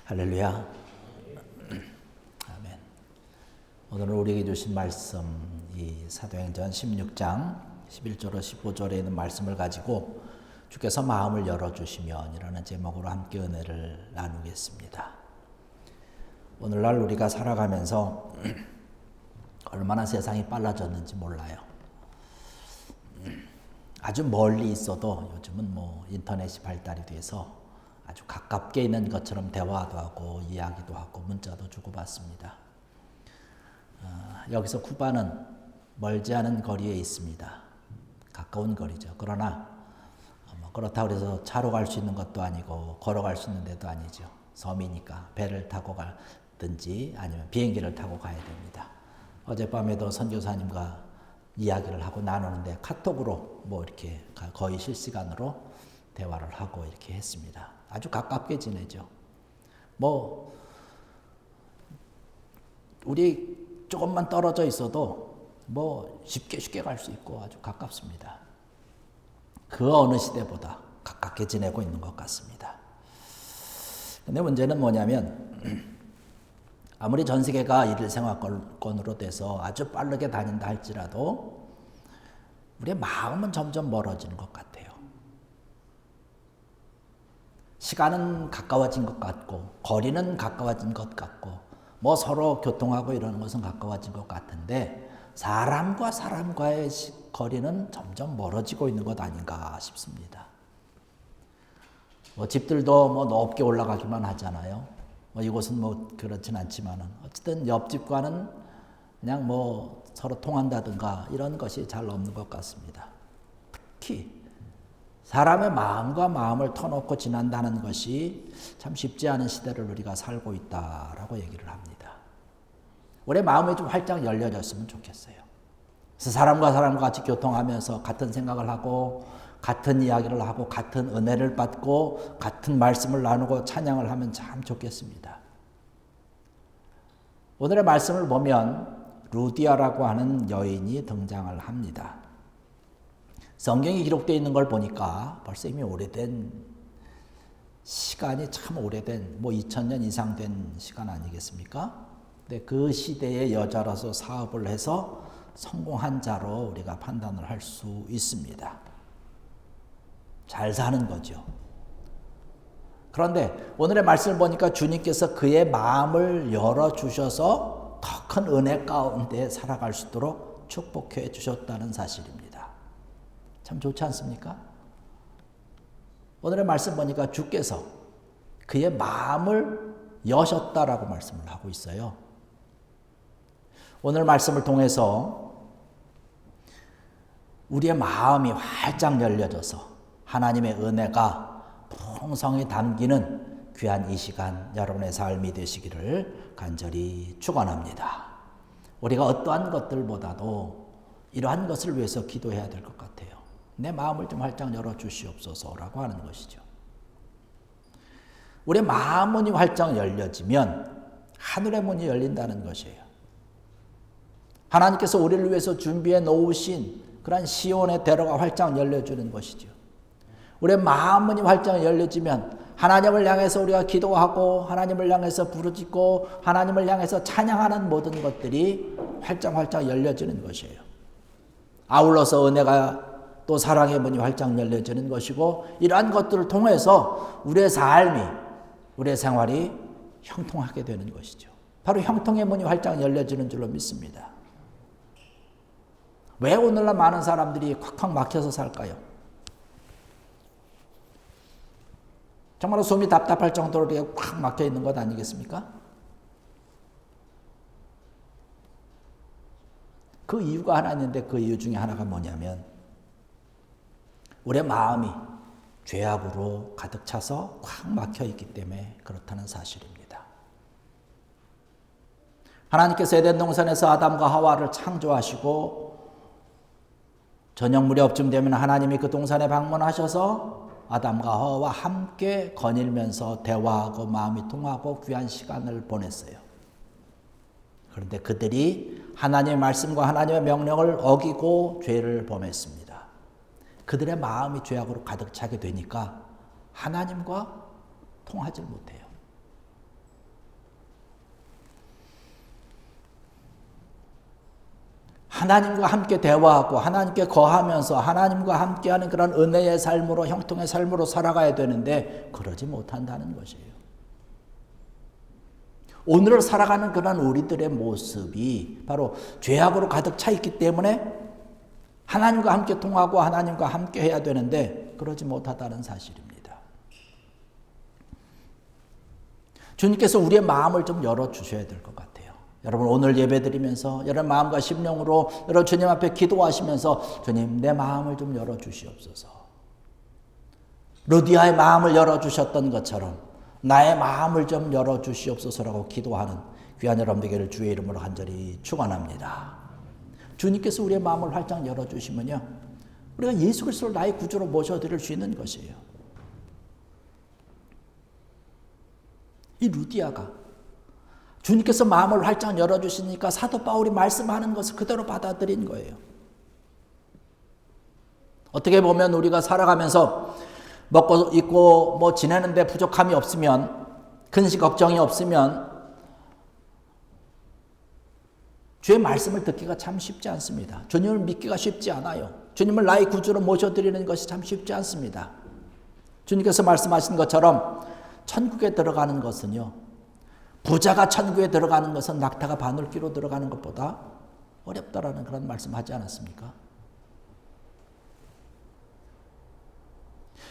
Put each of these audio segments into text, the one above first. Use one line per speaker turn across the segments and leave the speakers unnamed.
할렐루야. 아멘. 오늘 우리에게 주신 말씀, 이 사도행전 16장 11절로 15절에 있는 말씀을 가지고 주께서 마음을 열어주시면 이라는 제목으로 함께 은혜를 나누겠습니다. 오늘날 우리가 살아가면서 얼마나 세상이 빨라졌는지 몰라요. 아주 멀리 있어도 요즘은 인터넷이 발달이 돼서 아주 가깝게 있는 것처럼 대화도 하고 이야기도 하고 문자도 주고받습니다. 여기서 쿠바는 멀지 않은 거리에 있습니다. 가까운 거리죠. 그러나 그렇다고 해서 차로 갈 수 있는 것도 아니고 걸어갈 수 있는 데도 아니죠. 섬이니까 배를 타고 가든지 아니면 비행기를 타고 가야 됩니다. 어젯밤에도 선교사님과 이야기를 하고 나누는데 카톡으로 이렇게 거의 실시간으로 대화를 하고 이렇게 했습니다. 아주 가깝게 지내죠. 우리 조금만 떨어져 있어도 쉽게 갈 수 있고 아주 가깝습니다. 그 어느 시대보다 가깝게 지내고 있는 것 같습니다. 근데 문제는 뭐냐면 아무리 전 세계가 일일생활권으로 돼서 아주 빠르게 다닌다 할지라도 우리의 마음은 점점 멀어지는 것 같아요. 시간은 가까워진 것 같고 거리는 가까워진 것 같고 서로 교통하고 이러는 것은 가까워진 것 같은데 사람과 사람과의 거리는 점점 멀어지고 있는 것 아닌가 싶습니다. 집들도 높게 올라가기만 하잖아요. 이곳은 그렇진 않지만은 어쨌든 옆집과는 그냥 서로 통한다든가 이런 것이 잘 없는 것 같습니다. 특히 사람의 마음과 마음을 터놓고 지낸다는 것이 참 쉽지 않은 시대를 우리가 살고 있다라고 얘기를 합니다. 우리 마음이 좀 활짝 열려졌으면 좋겠어요. 그래서 사람과 사람과 같이 교통하면서 같은 생각을 하고 같은 이야기를 하고 같은 은혜를 받고 같은 말씀을 나누고 찬양을 하면 참 좋겠습니다. 오늘의 말씀을 보면 루디아라고 하는 여인이 등장을 합니다. 성경이 기록되어 있는 걸 보니까 벌써 이미 오래된 시간이 참 오래된 2000년 이상 된 시간 아니겠습니까? 근데 그 시대의 여자로서 사업을 해서 성공한 자로 우리가 판단을 할 수 있습니다. 잘 사는 거죠. 그런데 오늘의 말씀을 보니까 주님께서 그의 마음을 열어주셔서 더 큰 은혜 가운데 살아갈 수 있도록 축복해 주셨다는 사실입니다. 참 좋지 않습니까? 오늘의 말씀 보니까 주께서 그의 마음을 여셨다라고 말씀을 하고 있어요. 오늘 말씀을 통해서 우리의 마음이 활짝 열려져서 하나님의 은혜가 풍성히 담기는 귀한 이 시간 여러분의 삶이 되시기를 간절히 축원합니다. 우리가 어떠한 것들보다도 이러한 것을 위해서 기도해야 될 것 같아요. 내 마음을 좀 활짝 열어주시옵소서라고 하는 것이죠. 우리의 마음 문이 활짝 열려지면 하늘의 문이 열린다는 것이에요. 하나님께서 우리를 위해서 준비해 놓으신 그런 시온의 대로가 활짝 열려주는 것이죠. 우리의 마음 문이 활짝 열려지면 하나님을 향해서 우리가 기도하고 하나님을 향해서 부르짖고 하나님을 향해서 찬양하는 모든 것들이 활짝 열려지는 것이에요. 아울러서 은혜가 또 사랑의 문이 활짝 열려지는 것이고 이러한 것들을 통해서 우리의 삶이 우리의 생활이 형통하게 되는 것이죠. 바로 형통의 문이 활짝 열려지는 줄로 믿습니다. 왜 오늘날 많은 사람들이 콱콱 막혀서 살까요? 정말 숨이 답답할 정도로 이렇게 콱 막혀 있는 것 아니겠습니까? 그 이유가 하나 있는데 그 이유 중에 하나가 뭐냐면 우리의 마음이 죄악으로 가득 차서 꽉 막혀 있기 때문에 그렇다는 사실입니다. 하나님께서 에덴 동산에서 아담과 하와를 창조하시고 저녁 무렵쯤 되면 하나님이 그 동산에 방문하셔서 아담과 하와와 함께 거닐면서 대화하고 마음이 통하고 귀한 시간을 보냈어요. 그런데 그들이 하나님의 말씀과 하나님의 명령을 어기고 죄를 범했습니다. 그들의 마음이 죄악으로 가득 차게 되니까 하나님과 통하지 못해요. 하나님과 함께 대화하고 하나님께 거하면서 하나님과 함께하는 그런 은혜의 삶으로, 형통의 삶으로 살아가야 되는데 그러지 못한다는 것이에요. 오늘을 살아가는 그런 우리들의 모습이 바로 죄악으로 가득 차 있기 때문에 하나님과 함께 통하고 하나님과 함께 해야 되는데 그러지 못하다는 사실입니다. 주님께서 우리의 마음을 좀 열어주셔야 될 것 같아요. 여러분 오늘 예배드리면서 여러분 마음과 심령으로 여러분 주님 앞에 기도하시면서 주님 내 마음을 좀 열어주시옵소서. 루디아의 마음을 열어주셨던 것처럼 나의 마음을 좀 열어주시옵소서라고 기도하는 귀한 여러분들에게 주의 이름으로 간절히 축원합니다. 주님께서 우리의 마음을 활짝 열어주시면요 우리가 예수 그리스도를 나의 구주로 모셔드릴 수 있는 것이에요. 이 루디아가 주님께서 마음을 활짝 열어주시니까 사도 바울이 말씀하는 것을 그대로 받아들인 거예요. 어떻게 보면 우리가 살아가면서 먹고 입고 뭐 지내는데 부족함이 없으면, 근심 걱정이 없으면 주의 말씀을 듣기가 참 쉽지 않습니다. 주님을 믿기가 쉽지 않아요. 주님을 나의 구주로 모셔드리는 것이 참 쉽지 않습니다. 주님께서 말씀하신 것처럼 천국에 들어가는 것은요, 부자가 천국에 들어가는 것은 낙타가 바늘귀로 들어가는 것보다 어렵다라는 그런 말씀하지 않았습니까?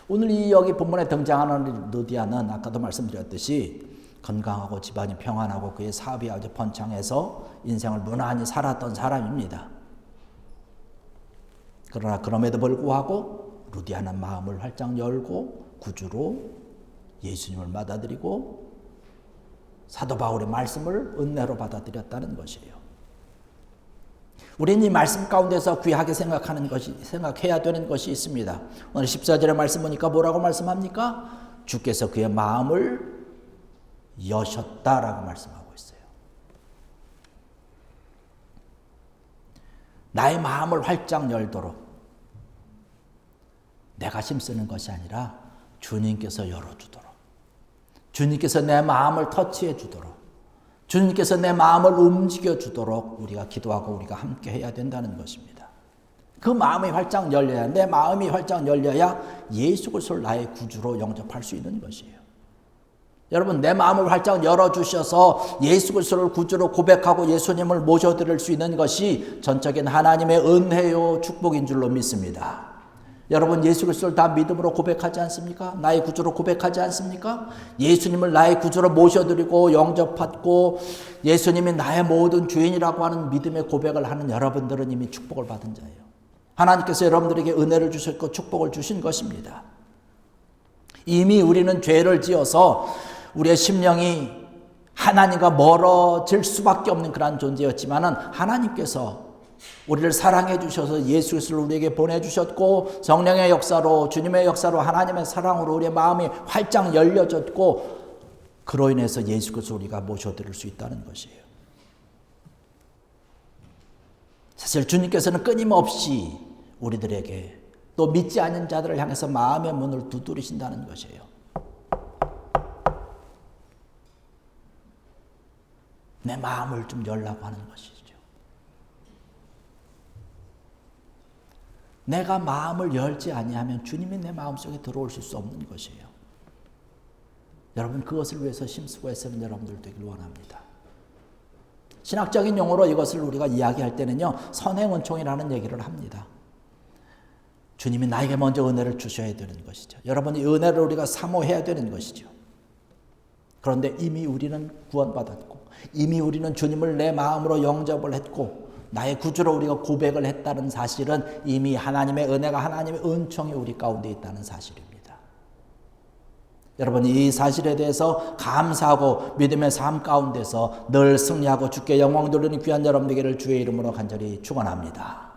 오늘 이 여기 본문에 등장하는 루디아는 아까도 말씀드렸듯이 건강하고 집안이 평안하고 그의 사업이 아주 번창해서 인생을 무난히 살았던 사람입니다. 그러나 그럼에도 불구하고 루디아는 마음을 활짝 열고 구주로 예수님을 받아들이고 사도 바울의 말씀을 은혜로 받아들였다는 것이에요. 우리는 이 말씀 가운데서 귀하게 생각해야 되는 것이 있습니다. 오늘 14절의 말씀 보니까 뭐라고 말씀합니까? 주께서 그의 마음을 여셨다라고 말씀하고 있어요. 나의 마음을 활짝 열도록 내가 힘쓰는 것이 아니라 주님께서 열어주도록, 주님께서 내 마음을 터치해 주도록, 주님께서 내 마음을 움직여 주도록 우리가 기도하고 우리가 함께 해야 된다는 것입니다. 그 마음이 활짝 열려야, 내 마음이 활짝 열려야 예수 그리스도를 나의 구주로 영접할 수 있는 것이에요. 여러분 내 마음을 활짝 열어주셔서 예수 그리스도를 구주로 고백하고 예수님을 모셔드릴 수 있는 것이 전적인 하나님의 은혜요 축복인 줄로 믿습니다. 여러분 예수 그리스도를 다 믿음으로 고백하지 않습니까? 나의 구주로 고백하지 않습니까? 예수님을 나의 구주로 모셔드리고 영접받고 예수님이 나의 모든 주인이라고 하는 믿음의 고백을 하는 여러분들은 이미 축복을 받은 자예요. 하나님께서 여러분들에게 은혜를 주셨고 축복을 주신 것입니다. 이미 우리는 죄를 지어서 우리의 심령이 하나님과 멀어질 수밖에 없는 그런 존재였지만은 하나님께서 우리를 사랑해 주셔서 예수 그리스도를 우리에게 보내주셨고 성령의 역사로 주님의 역사로 하나님의 사랑으로 우리의 마음이 활짝 열려졌고 그로 인해서 예수 그리스도를 우리가 모셔드릴 수 있다는 것이에요. 사실 주님께서는 끊임없이 우리들에게 또 믿지 않는 자들을 향해서 마음의 문을 두드리신다는 것이에요. 내 마음을 좀 열라고 하는 것이죠. 내가 마음을 열지 아니하면 주님이 내 마음속에 들어오실 수 없는 것이에요. 여러분 그것을 위해서 힘쓰고 애쓰는 여러분들 되길 원합니다. 신학적인 용어로 이것을 우리가 이야기할 때는요, 선행은총이라는 얘기를 합니다. 주님이 나에게 먼저 은혜를 주셔야 되는 것이죠. 여러분이 은혜를 우리가 사모해야 되는 것이죠. 그런데 이미 우리는 구원받았고 이미 우리는 주님을 내 마음으로 영접을 했고 나의 구주로 우리가 고백을 했다는 사실은 이미 하나님의 은혜가 하나님의 은총이 우리 가운데 있다는 사실입니다. 여러분 이 사실에 대해서 감사하고 믿음의 삶 가운데서 늘 승리하고 주께 영광 돌리는 귀한 여러분들에게 주의 이름으로 간절히 축원합니다.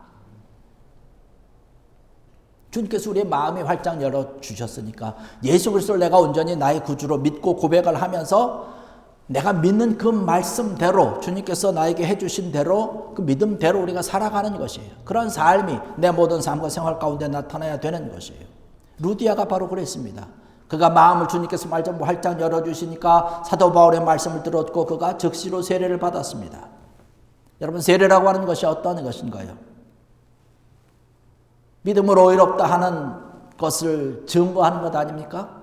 주님께서 우리의 마음이 활짝 열어주셨으니까 예수 그리스도를 내가 온전히 나의 구주로 믿고 고백을 하면서 내가 믿는 그 말씀대로 주님께서 나에게 해주신 대로 그 믿음대로 우리가 살아가는 것이에요. 그런 삶이 내 모든 삶과 생활 가운데 나타나야 되는 것이에요. 루디아가 바로 그랬습니다. 그가 마음을 주님께서 말씀 활짝 열어주시니까 사도 바울의 말씀을 들었고 그가 즉시로 세례를 받았습니다. 여러분, 세례라고 하는 것이 어떤 것인가요? 믿음으로 의롭다 하는 것을 증거하는 것 아닙니까?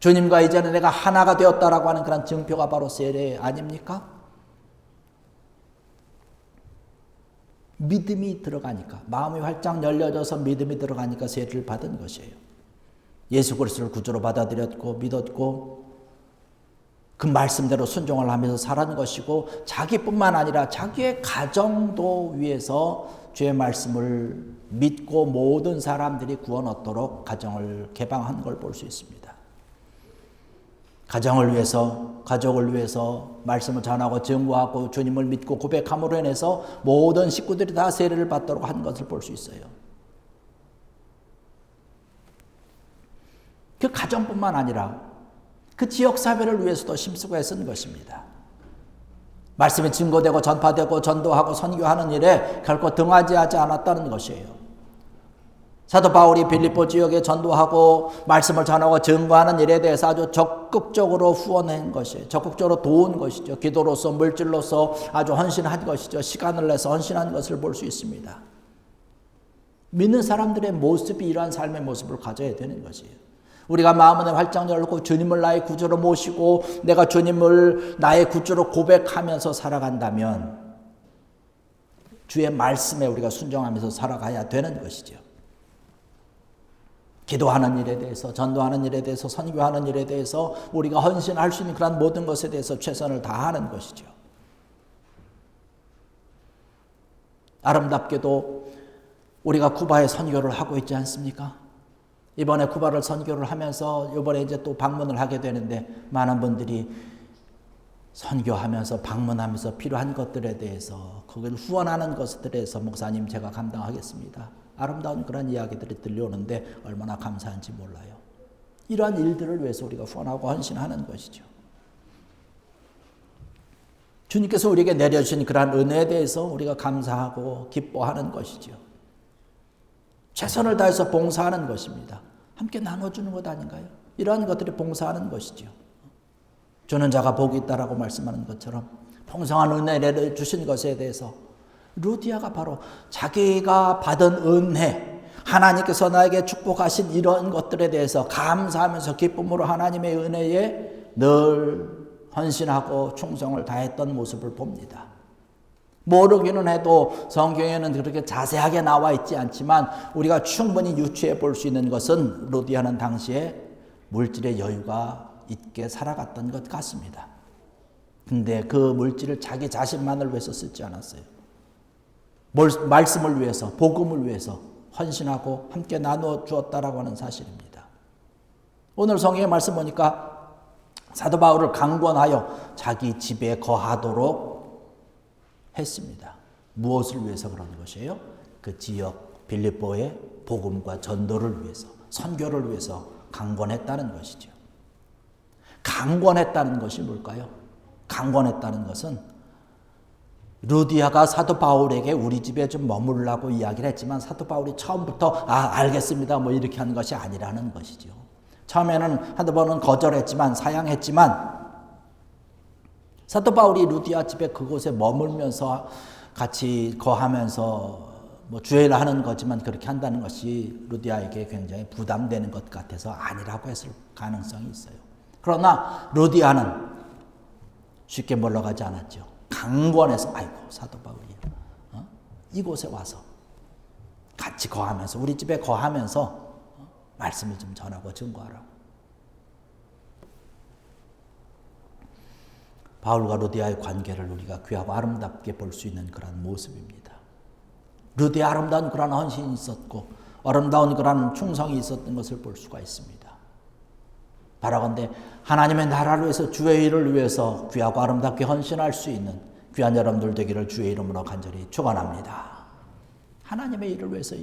주님과 이제는 내가 하나가 되었다라고 하는 그런 증표가 바로 세례 아닙니까? 믿음이 들어가니까, 마음이 활짝 열려져서 믿음이 들어가니까 세례를 받은 것이에요. 예수 그리스도를 구주로 받아들였고 믿었고 그 말씀대로 순종을 하면서 살아가는 것이고, 자기뿐만 아니라 자기의 가정도 위해서 주의 말씀을 믿고 모든 사람들이 구원 얻도록 가정을 개방한 걸 볼 수 있습니다. 가정을 위해서, 가족을 위해서 말씀을 전하고 증거하고 주님을 믿고 고백함으로 인해서 모든 식구들이 다 세례를 받도록 한 것을 볼 수 있어요. 그 가정뿐만 아니라 그 지역사회를 위해서도 힘쓰고 애쓴 것입니다. 말씀이 증거되고 전파되고 전도하고 선교하는 일에 결코 등하지하지 않았다는 것이에요. 사도 바울이 빌립보 지역에 전도하고 말씀을 전하고 증거하는 일에 대해서 아주 적극적으로 후원한 것이에요. 적극적으로 도운 것이죠. 기도로서 물질로서 아주 헌신한 것이죠. 시간을 내서 헌신한 것을 볼 수 있습니다. 믿는 사람들의 모습이 이러한 삶의 모습을 가져야 되는 것이에요. 우리가 마음을 활짝 열고 주님을 나의 구주로 모시고 내가 주님을 나의 구주로 고백하면서 살아간다면 주의 말씀에 우리가 순종하면서 살아가야 되는 것이죠. 기도하는 일에 대해서, 전도하는 일에 대해서, 선교하는 일에 대해서 우리가 헌신할 수 있는 그런 모든 것에 대해서 최선을 다하는 것이죠. 아름답게도 우리가 쿠바에 선교를 하고 있지 않습니까? 이번에 쿠바를 선교를 하면서 이번에 이제 또 방문을 하게 되는데 많은 분들이 선교하면서 방문하면서 필요한 것들에 대해서 그걸 후원하는 것들에 대해서 목사님 제가 감당하겠습니다. 아름다운 그런 이야기들이 들려오는데 얼마나 감사한지 몰라요. 이러한 일들을 위해서 우리가 후원하고 헌신하는 것이죠. 주님께서 우리에게 내려주신 그러한 은혜에 대해서 우리가 감사하고 기뻐하는 것이죠. 최선을 다해서 봉사하는 것입니다. 함께 나눠주는 것 아닌가요? 이러한 것들이 봉사하는 것이죠. 주는 자가 복이 있다라고 말씀하는 것처럼 풍성한 은혜를 주신 것에 대해서 루디아가 바로 자기가 받은 은혜, 하나님께서 나에게 축복하신 이런 것들에 대해서 감사하면서 기쁨으로 하나님의 은혜에 늘 헌신하고 충성을 다했던 모습을 봅니다. 모르기는 해도 성경에는 그렇게 자세하게 나와 있지 않지만 우리가 충분히 유추해 볼 수 있는 것은 루디아는 당시에 물질의 여유가 있게 살아갔던 것 같습니다. 근데 그 물질을 자기 자신만을 위해서 쓰지 않았어요. 말씀을 위해서, 복음을 위해서 헌신하고 함께 나누어 주었다라고 하는 사실입니다. 오늘 성경의 말씀 보니까 사도 바울을 강권하여 자기 집에 거하도록 했습니다. 무엇을 위해서 그러는 것이에요? 그 지역 빌립보의 복음과 전도를 위해서, 선교를 위해서 강권했다는 것이죠. 강권했다는 것이 뭘까요? 강권했다는 것은 루디아가 사도 바울에게 우리 집에 좀 머물라고 이야기를 했지만 사도 바울이 처음부터 알겠습니다 뭐 이렇게 한 것이 아니라는 것이죠. 처음에는 한두 번은 거절했지만 사양했지만 사도 바울이 루디아 집에 그곳에 머물면서 같이 거하면서 뭐 주회를 하는 거지만 그렇게 한다는 것이 루디아에게 굉장히 부담되는 것 같아서 아니라고 했을 가능성이 있어요. 그러나 루디아는 쉽게 물러가지 않았죠. 강권해서 아이고 사도 바울이 이곳에 와서 같이 거하면서 우리 집에 거하면서 말씀을 좀 전하고 증거하라고. 바울과 루디아의 관계를 우리가 귀하고 아름답게 볼 수 있는 그런 모습입니다. 루디아 아름다운 그런 헌신이 있었고 아름다운 그런 충성이 있었던 것을 볼 수가 있습니다. 바라건대 하나님의 나라를 위해서 주의 일을 위해서 귀하고 아름답게 헌신할 수 있는 귀한 여러분들 되기를 주의 이름으로 간절히 축원합니다. 하나님의 일을 위해서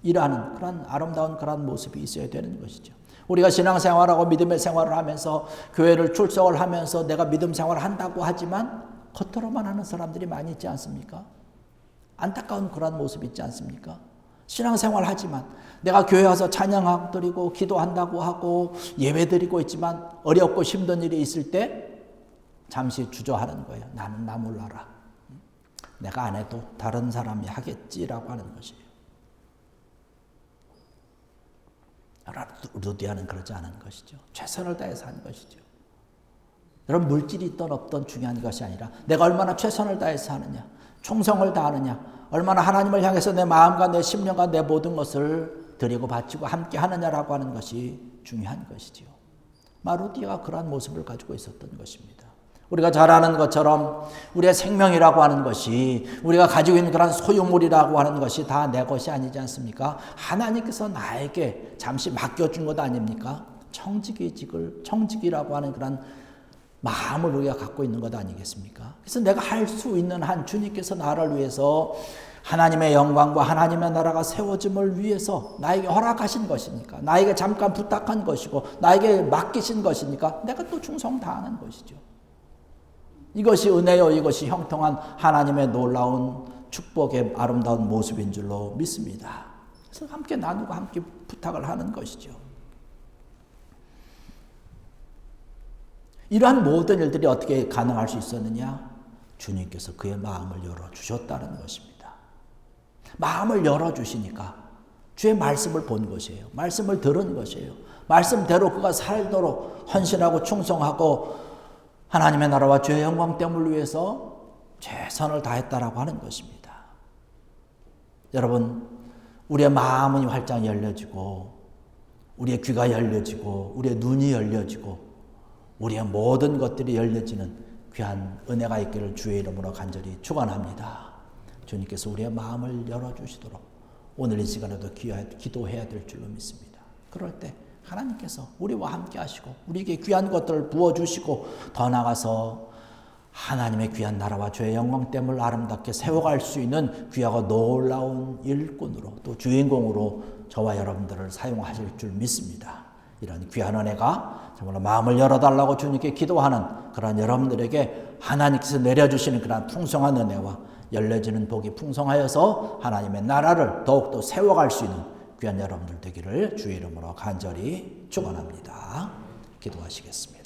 일하는 그런 아름다운 그런 모습이 있어야 되는 것이죠. 우리가 신앙생활하고 믿음의 생활을 하면서 교회를 출석을 하면서 내가 믿음 생활을 한다고 하지만 겉으로만 하는 사람들이 많이 있지 않습니까? 안타까운 그런 모습이 있지 않습니까? 신앙생활 하지만 내가 교회 와서 찬양하고 드리고 기도한다고 하고 예배 드리고 있지만 어렵고 힘든 일이 있을 때 잠시 주저하는 거예요. 나는 나 몰라라. 내가 안 해도 다른 사람이 하겠지라고 하는 것이에요. 루디아는 그러지 않은 것이죠. 최선을 다해서 한 것이죠. 여러분, 물질이 있던 없던 중요한 것이 아니라 내가 얼마나 최선을 다해서 하느냐, 충성을 다하느냐, 얼마나 하나님을 향해서 내 마음과 내 심령과 내 모든 것을 드리고 바치고 함께 하느냐라고 하는 것이 중요한 것이지요. 루디아가 그러한 모습을 가지고 있었던 것입니다. 우리가 잘 아는 것처럼 우리의 생명이라고 하는 것이, 우리가 가지고 있는 그런 소유물이라고 하는 것이 다 내 것이 아니지 않습니까? 하나님께서 나에게 잠시 맡겨준 것 아닙니까? 청지기라고 하는 그런 마음을 우리가 갖고 있는 것 아니겠습니까? 그래서 내가 할 수 있는 한 주님께서 나를 위해서 하나님의 영광과 하나님의 나라가 세워짐을 위해서 나에게 허락하신 것이니까, 나에게 잠깐 부탁한 것이고 나에게 맡기신 것이니까 내가 또 충성 다하는 것이죠. 이것이 은혜요, 이것이 형통한 하나님의 놀라운 축복의 아름다운 모습인 줄로 믿습니다. 그래서 함께 나누고 함께 부탁을 하는 것이죠. 이러한 모든 일들이 어떻게 가능할 수 있었느냐? 주님께서 그의 마음을 열어주셨다는 것입니다. 마음을 열어주시니까 주의 말씀을 본 것이에요. 말씀을 들은 것이에요. 말씀대로 그가 살도록 헌신하고 충성하고 하나님의 나라와 주의 영광 때문을 위해서 최선을 다했다라고 하는 것입니다. 여러분, 우리의 마음이 활짝 열려지고 우리의 귀가 열려지고 우리의 눈이 열려지고 우리의 모든 것들이 열려지는 귀한 은혜가 있기를 주의 이름으로 간절히 축원합니다. 주님께서 우리의 마음을 열어주시도록 오늘 이 시간에도 기도해야 될 줄로 믿습니다. 그럴 때 하나님께서 우리와 함께 하시고 우리에게 귀한 것들을 부어주시고 더 나아가서 하나님의 귀한 나라와 주의 영광 때문을 아름답게 세워갈 수 있는 귀하고 놀라운 일꾼으로 또 주인공으로 저와 여러분들을 사용하실 줄 믿습니다. 이런 귀한 은혜가 정말로 마음을 열어달라고 주님께 기도하는 그런 여러분들에게 하나님께서 내려주시는 그런 풍성한 은혜와 열려지는 복이 풍성하여서 하나님의 나라를 더욱더 세워갈 수 있는 귀한 여러분들 되기를 주의 이름으로 간절히 축원합니다. 기도하시겠습니다.